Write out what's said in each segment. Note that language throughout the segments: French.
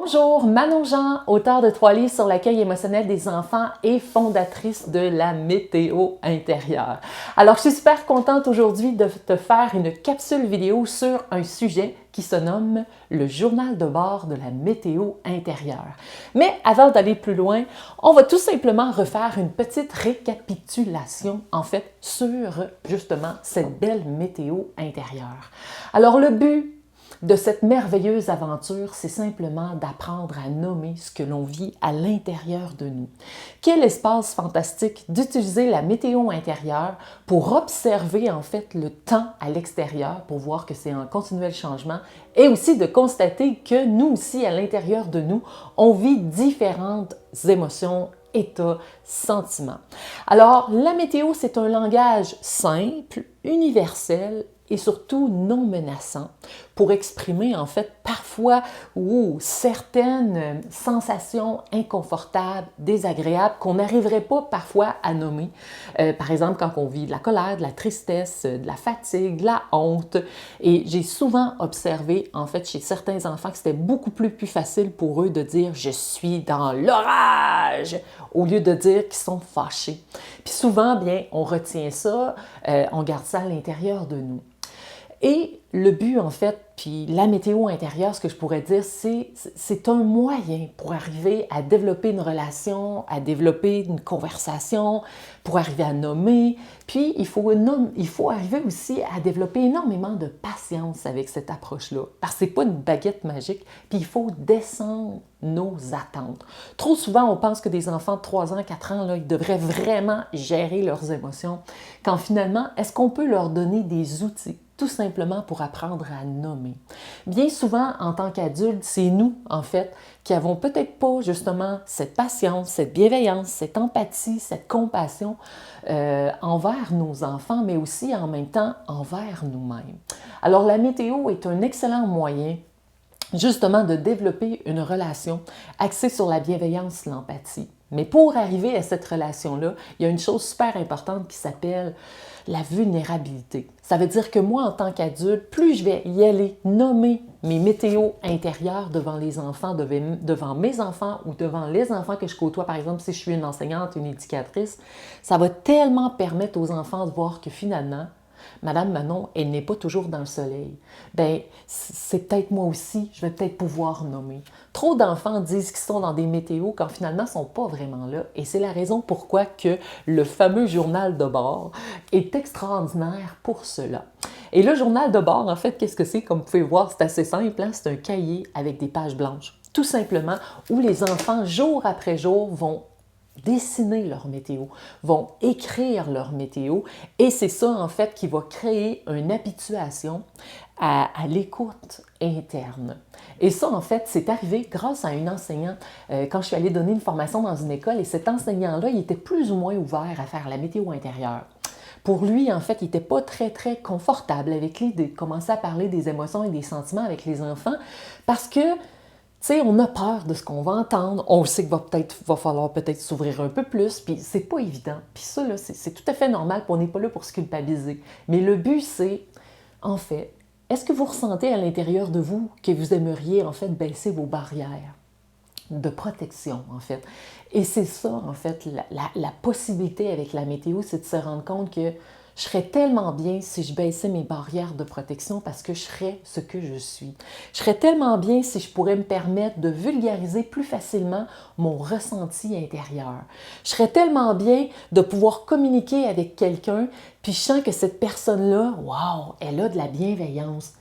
Bonjour, Manon Jean, auteure de 3 livres sur l'accueil émotionnel des enfants et fondatrice de la météo intérieure. Alors, je suis super contente aujourd'hui de te faire une capsule vidéo sur un sujet qui se nomme le journal de bord de la météo intérieure. Mais avant d'aller plus loin, on va tout simplement refaire une petite récapitulation, en fait, sur justement cette belle météo intérieure. Alors, le but de cette merveilleuse aventure, c'est simplement d'apprendre à nommer ce que l'on vit à l'intérieur de nous. Quel espace fantastique d'utiliser la météo intérieure pour observer en fait le temps à l'extérieur, pour voir que c'est en continuel changement, et aussi de constater que nous aussi, à l'intérieur de nous, on vit différentes émotions, états, sentiments. Alors, la météo, c'est un langage simple, universel, et surtout non menaçant pour exprimer en fait parfois certaines sensations inconfortables, désagréables qu'on n'arriverait pas parfois à nommer. Par exemple, quand on vit de la colère, de la tristesse, de la fatigue, de la honte. Et j'ai souvent observé en fait chez certains enfants que c'était beaucoup plus facile pour eux de dire « je suis dans l'orage » au lieu de dire qu'ils sont fâchés. Puis souvent, bien, on retient ça, on garde ça à l'intérieur de nous. Et le but, en fait, puis la météo intérieure, ce que je pourrais dire, c'est un moyen pour arriver à développer une relation, à développer une conversation, pour arriver à nommer. Puis, il faut arriver aussi à développer énormément de patience avec cette approche-là. Parce que ce n'est pas une baguette magique, puis il faut descendre nos attentes. Trop souvent, on pense que des enfants de 3 ans, 4 ans, là, ils devraient vraiment gérer leurs émotions, quand finalement, est-ce qu'on peut leur donner des outils tout simplement pour apprendre à nommer? Bien souvent, en tant qu'adultes, c'est nous, en fait, qui avons peut-être pas justement cette patience, cette bienveillance, cette empathie, cette compassion envers nos enfants, mais aussi en même temps envers nous-mêmes. Alors, la météo est un excellent moyen justement de développer une relation axée sur la bienveillance, l'empathie. Mais pour arriver à cette relation-là, il y a une chose super importante qui s'appelle la vulnérabilité. Ça veut dire que moi, en tant qu'adulte, plus je vais y aller nommer mes météos intérieures devant les enfants, devant mes enfants ou devant les enfants que je côtoie, par exemple, si je suis une enseignante, une éducatrice, ça va tellement permettre aux enfants de voir que finalement, Madame Manon, elle n'est pas toujours dans le soleil. Bien, c'est peut-être moi aussi, je vais peut-être pouvoir nommer. Trop d'enfants disent qu'ils sont dans des météos quand finalement ils ne sont pas vraiment là. Et c'est la raison pourquoi que le fameux journal de bord est extraordinaire pour cela. Et le journal de bord, en fait, qu'est-ce que c'est? Comme vous pouvez voir, c'est assez simple, hein? C'est un cahier avec des pages blanches. Tout simplement, où les enfants, jour après jour, vont dessiner leur météo, vont écrire leur météo et c'est ça en fait qui va créer une habituation à l'écoute interne. Et ça en fait c'est arrivé grâce à une enseignante quand je suis allée donner une formation dans une école et cet enseignant-là il était plus ou moins ouvert à faire la météo intérieure. Pour lui, en fait, il n'était pas très confortable avec l'idée de commencer à parler des émotions et des sentiments avec les enfants parce que tu sais, on a peur de ce qu'on va entendre. On sait qu'il va falloir peut-être s'ouvrir un peu plus, puis c'est pas évident. Puis ça, là, c'est tout à fait normal, puis on n'est pas là pour se culpabiliser. Mais le but, c'est, en fait, est-ce que vous ressentez à l'intérieur de vous que vous aimeriez, en fait, baisser vos barrières de protection, en fait? Et c'est ça, en fait, la possibilité avec la météo, c'est de se rendre compte que je serais tellement bien si je baissais mes barrières de protection parce que je serais ce que je suis. Je serais tellement bien si je pourrais me permettre de vulgariser plus facilement mon ressenti intérieur. Je serais tellement bien de pouvoir communiquer avec quelqu'un, puis je sens que cette personne-là, wow, elle a de la bienveillance.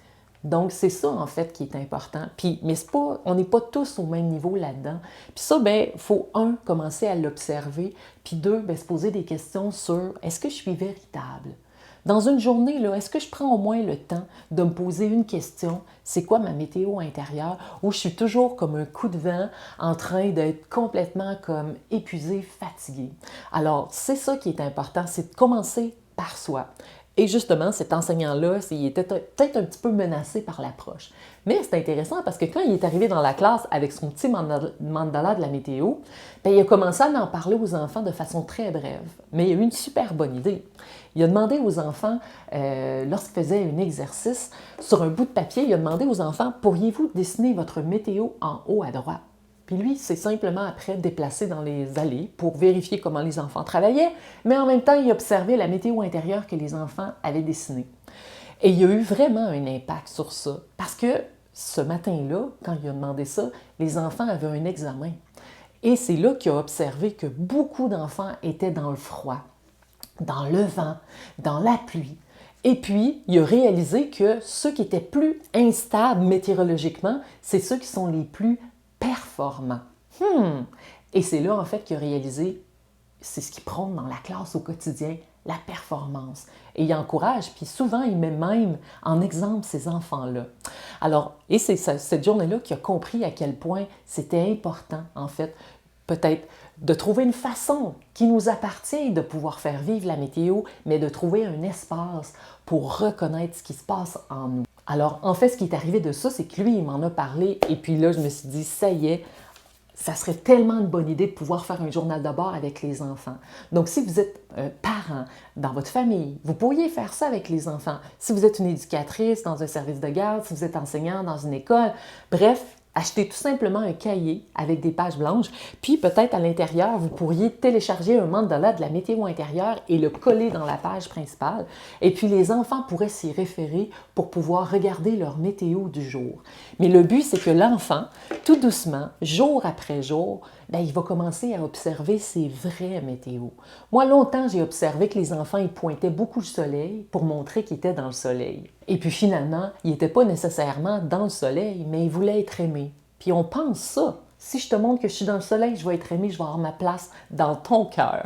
Donc, c'est ça, en fait, qui est important. Puis, mais on n'est pas tous au même niveau là-dedans. Puis ça, bien, il faut, commencer à l'observer. Puis 2, se poser des questions sur est-ce que je suis véritable? Dans une journée, là, est-ce que je prends au moins le temps de me poser une question? C'est quoi ma météo intérieure? Ou je suis toujours comme un coup de vent en train d'être complètement comme épuisée, fatiguée. Alors, c'est ça qui est important, c'est de commencer par soi. Et justement, cet enseignant-là, il était peut-être un petit peu menacé par l'approche. Mais c'est intéressant parce que quand il est arrivé dans la classe avec son petit mandala de la météo, bien, il a commencé à en parler aux enfants de façon très brève. Mais il a eu une super bonne idée. Il a demandé aux enfants, lorsqu'il faisait un exercice, sur un bout de papier, il a demandé aux enfants, pourriez-vous dessiner votre météo en haut à droite? Puis lui, c'est simplement après déplacé dans les allées pour vérifier comment les enfants travaillaient, mais en même temps, il observait la météo intérieure que les enfants avaient dessinée. Et il y a eu vraiment un impact sur ça, parce que ce matin-là, quand il a demandé ça, les enfants avaient un examen. Et c'est là qu'il a observé que beaucoup d'enfants étaient dans le froid, dans le vent, dans la pluie. Et puis, il a réalisé que ceux qui étaient plus instables météorologiquement, c'est ceux qui sont les plus performants. Et c'est là, en fait, qu'il a réalisé, c'est ce qu'il prône dans la classe au quotidien, la performance. Et il encourage, puis souvent, il met même en exemple ces enfants-là. Alors, et c'est cette journée-là qu'il a compris à quel point c'était important, en fait, peut-être de trouver une façon qui nous appartient de pouvoir faire vivre la météo, mais de trouver un espace pour reconnaître ce qui se passe en nous. Alors, en fait, ce qui est arrivé de ça, c'est que lui, il m'en a parlé, et puis là, je me suis dit, ça y est, ça serait tellement une bonne idée de pouvoir faire un journal de bord avec les enfants. Donc, si vous êtes un parent dans votre famille, vous pourriez faire ça avec les enfants. Si vous êtes une éducatrice dans un service de garde, si vous êtes enseignant dans une école, bref, achetez tout simplement un cahier avec des pages blanches, puis peut-être à l'intérieur, vous pourriez télécharger un mandala de la météo intérieure et le coller dans la page principale. Et puis les enfants pourraient s'y référer pour pouvoir regarder leur météo du jour. Mais le but, c'est que l'enfant, tout doucement, jour après jour, bien, il va commencer à observer ses vraies météos. Moi, longtemps, j'ai observé que les enfants, ils pointaient beaucoup le soleil pour montrer qu'ils étaient dans le soleil. Et puis finalement, ils n'étaient pas nécessairement dans le soleil, mais ils voulaient être aimés. Puis on pense ça. Si je te montre que je suis dans le soleil, je vais être aimée, je vais avoir ma place dans ton cœur.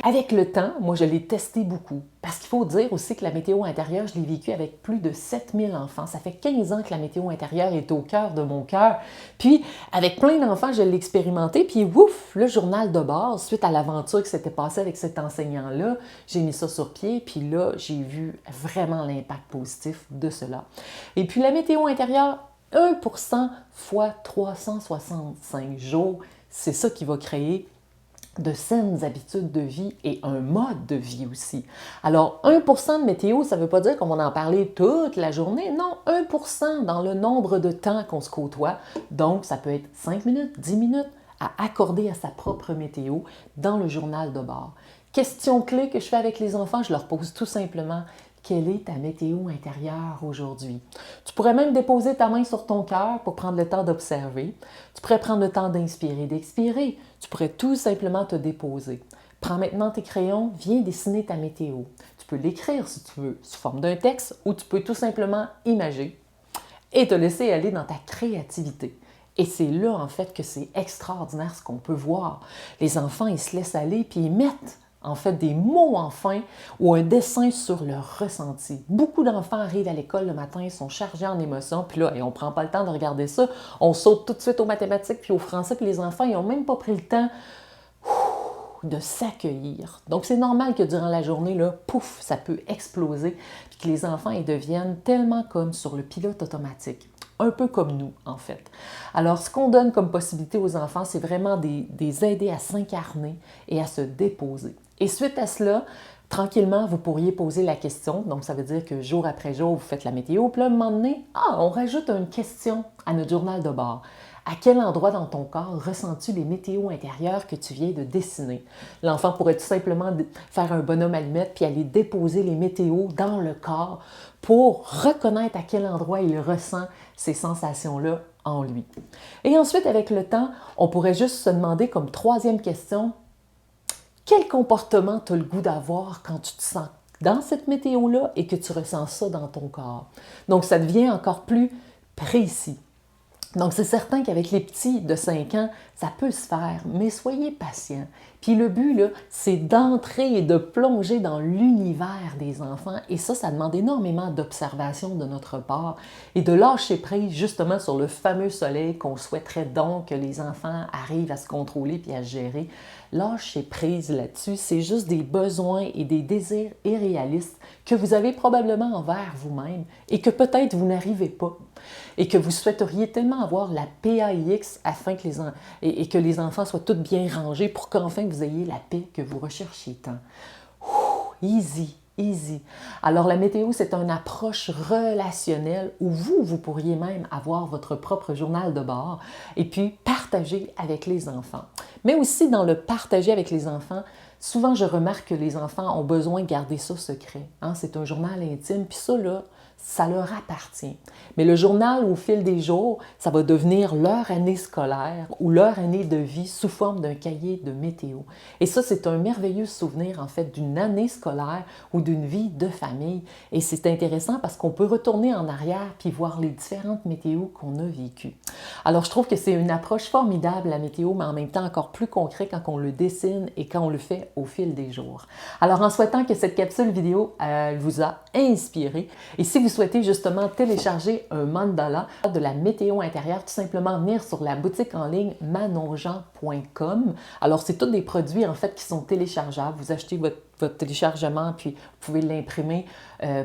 Avec le temps, moi, je l'ai testé beaucoup. Parce qu'il faut dire aussi que la météo intérieure, je l'ai vécue avec plus de 7000 enfants. Ça fait 15 ans que la météo intérieure est au cœur de mon cœur. Puis, avec plein d'enfants, je l'ai expérimenté. Puis, ouf, le journal de bord, suite à l'aventure qui s'était passée avec cet enseignant-là, j'ai mis ça sur pied. Puis là, j'ai vu vraiment l'impact positif de cela. Et puis, la météo intérieure, 1% fois 365 jours, c'est ça qui va créer de saines habitudes de vie et un mode de vie aussi. Alors, 1% de météo, ça ne veut pas dire qu'on va en parler toute la journée. Non, 1% dans le nombre de temps qu'on se côtoie. Donc, ça peut être 5 minutes, 10 minutes à accorder à sa propre météo dans le journal de bord. Question clé que je fais avec les enfants, je leur pose tout simplement: quelle est ta météo intérieure aujourd'hui? Tu pourrais même déposer ta main sur ton cœur pour prendre le temps d'observer. Tu pourrais prendre le temps d'inspirer, d'expirer. Tu pourrais tout simplement te déposer. Prends maintenant tes crayons, viens dessiner ta météo. Tu peux l'écrire si tu veux, sous forme d'un texte, ou tu peux tout simplement imager et te laisser aller dans ta créativité. Et c'est là, en fait, que c'est extraordinaire ce qu'on peut voir. Les enfants, ils se laissent aller puis ils mettent en fait des mots enfin ou un dessin sur leur ressenti. Beaucoup d'enfants arrivent à l'école le matin, ils sont chargés en émotions, puis là, on ne prend pas le temps de regarder ça, on saute tout de suite aux mathématiques puis au français, puis les enfants, ils n'ont même pas pris le temps de s'accueillir. Donc, c'est normal que durant la journée, là, pouf, ça peut exploser, puis que les enfants, ils deviennent tellement comme sur le pilote automatique. Un peu comme nous, en fait. Alors, ce qu'on donne comme possibilité aux enfants, c'est vraiment des aider à s'incarner et à se déposer. Et suite à cela, tranquillement, vous pourriez poser la question. Donc, ça veut dire que jour après jour, vous faites la météo. Puis là, à un moment donné, on rajoute une question à notre journal de bord. À quel endroit dans ton corps ressens-tu les météos intérieures que tu viens de dessiner? L'enfant pourrait tout simplement faire un bonhomme allumette puis aller déposer les météos dans le corps pour reconnaître à quel endroit il ressent ces sensations-là en lui. Et ensuite, avec le temps, on pourrait juste se demander comme troisième question: quel comportement tu as le goût d'avoir quand tu te sens dans cette météo-là et que tu ressens ça dans ton corps? Donc, ça devient encore plus précis. Donc, c'est certain qu'avec les petits de 5 ans, ça peut se faire, mais soyez patients. Puis le but, là, c'est d'entrer et de plonger dans l'univers des enfants. Et ça demande énormément d'observation de notre part et de lâcher prise justement sur le fameux soleil qu'on souhaiterait donc que les enfants arrivent à se contrôler puis à gérer. Lâcher prise là-dessus, c'est juste des besoins et des désirs irréalistes que vous avez probablement envers vous-même et que peut-être vous n'arrivez pas et que vous souhaiteriez tellement avoir la PAIX afin que que les enfants soient tous bien rangés pour qu'enfin vous ayez la paix que vous recherchiez tant. Easy, easy. Alors la météo, c'est une approche relationnelle où vous pourriez même avoir votre propre journal de bord et puis partager avec les enfants. Mais aussi dans le partager avec les enfants, souvent je remarque que les enfants ont besoin de garder ça secret. Hein? C'est un journal intime, puis ça là, ça leur appartient. Mais le journal, au fil des jours, ça va devenir leur année scolaire ou leur année de vie sous forme d'un cahier de météo. Et ça, c'est un merveilleux souvenir, en fait, d'une année scolaire ou d'une vie de famille. Et c'est intéressant parce qu'on peut retourner en arrière puis voir les différentes météos qu'on a vécues. Alors, je trouve que c'est une approche formidable, la météo, mais en même temps encore plus concret quand on le dessine et quand on le fait au fil des jours. Alors, en souhaitant que cette capsule vidéo vous a inspiré, et si vous souhaitez justement télécharger un mandala de la météo intérieure, tout simplement venir sur la boutique en ligne manonjean.com. Alors, c'est tous des produits en fait qui sont téléchargeables. Vous achetez votre téléchargement, puis vous pouvez l'imprimer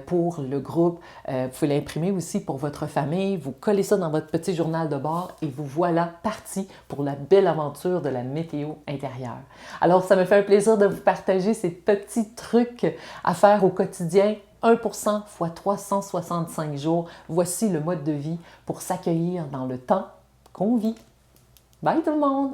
pour le groupe. Vous pouvez l'imprimer aussi pour votre famille. Vous collez ça dans votre petit journal de bord et vous voilà parti pour la belle aventure de la météo intérieure. Alors, ça me fait un plaisir de vous partager ces petits trucs à faire au quotidien. 1% fois 365 jours, voici le mode de vie pour s'accueillir dans le temps qu'on vit. Bye tout le monde!